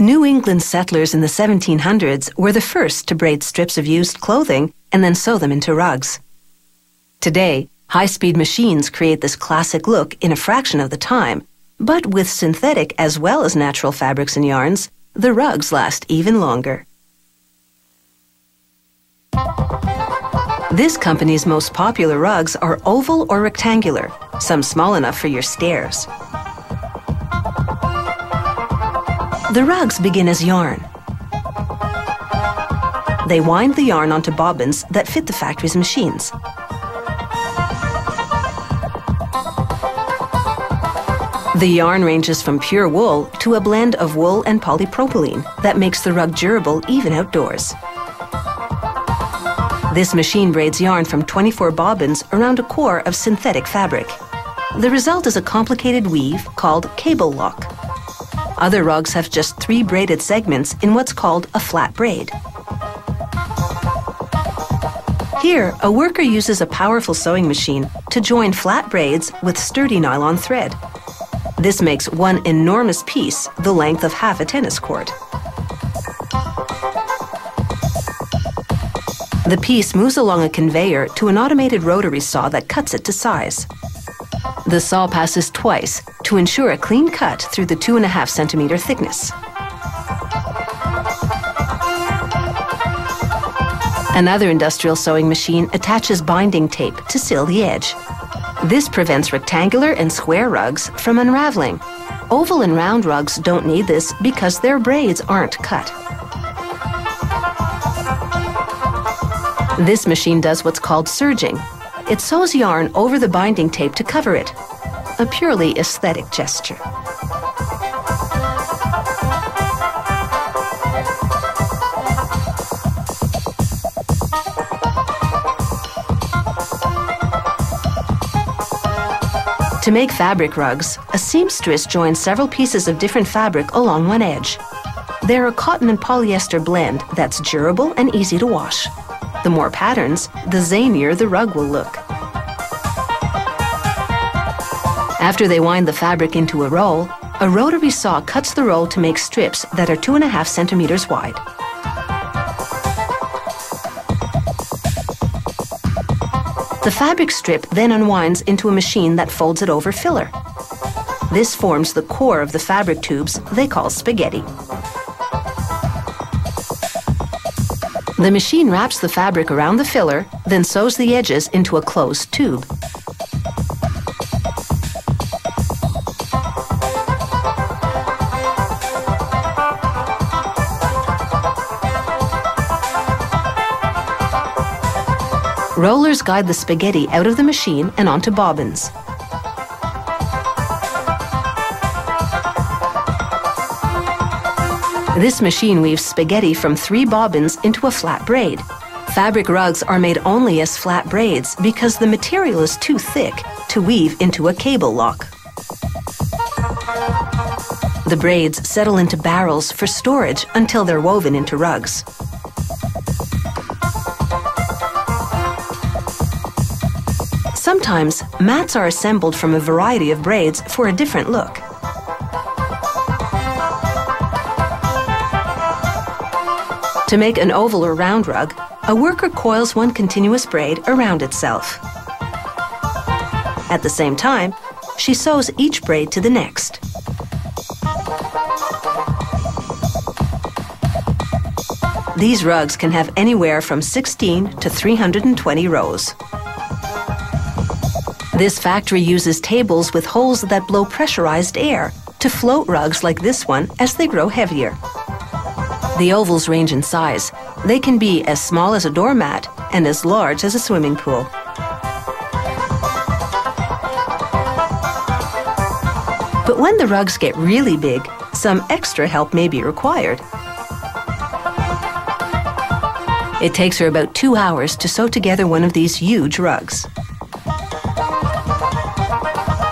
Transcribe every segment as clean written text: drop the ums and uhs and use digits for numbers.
New England settlers in the 1700s were the first to braid strips of used clothing and then sew them into rugs. Today, high-speed machines create this classic look in a fraction of the time, but with synthetic as well as natural fabrics and yarns, the rugs last even longer. This company's most popular rugs are oval or rectangular, some small enough for your stairs. The rugs begin as yarn. They wind the yarn onto bobbins that fit the factory's machines. The yarn ranges from pure wool to a blend of wool and polypropylene that makes the rug durable even outdoors. This machine braids yarn from 24 bobbins around a core of synthetic fabric. The result is a complicated weave called cable lock. Other rugs have just 3 braided segments in what's called a flat braid. Here, a worker uses a powerful sewing machine to join flat braids with sturdy nylon thread. This makes one enormous piece the length of half a tennis court. The piece moves along a conveyor to an automated rotary saw that cuts it to size. The saw passes twice to ensure a clean cut through the 2.5 centimeter thickness. Another industrial sewing machine attaches binding tape to seal the edge. This prevents rectangular and square rugs from unraveling. Oval and round rugs don't need this because their braids aren't cut. This machine does what's called serging. It sews yarn over the binding tape to cover it, a purely aesthetic gesture. To make fabric rugs, a seamstress joins several pieces of different fabric along one edge. They're a cotton and polyester blend that's durable and easy to wash. The more patterns, the zanier the rug will look. After they wind the fabric into a roll, a rotary saw cuts the roll to make strips that are 2.5 centimeters wide. The fabric strip then unwinds into a machine that folds it over filler. This forms the core of the fabric tubes they call spaghetti. The machine wraps the fabric around the filler, then sews the edges into a closed tube. Rollers guide the spaghetti out of the machine and onto bobbins. This machine weaves spaghetti from 3 bobbins into a flat braid. Fabric rugs are made only as flat braids because the material is too thick to weave into a cable lock. The braids settle into barrels for storage until they're woven into rugs. Sometimes, mats are assembled from a variety of braids for a different look. To make an oval or round rug, a worker coils one continuous braid around itself. At the same time, she sews each braid to the next. These rugs can have anywhere from 16 to 320 rows. This factory uses tables with holes that blow pressurized air to float rugs like this one as they grow heavier. The ovals range in size. They can be as small as a doormat and as large as a swimming pool. But when the rugs get really big, some extra help may be required. It takes her about 2 hours to sew together one of these huge rugs.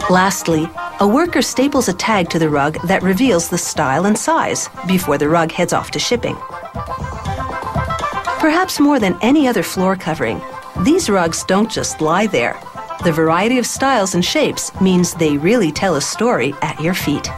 Lastly, a worker staples a tag to the rug that reveals the style and size before the rug heads off to shipping. Perhaps more than any other floor covering, these rugs don't just lie there. The variety of styles and shapes means they really tell a story at your feet.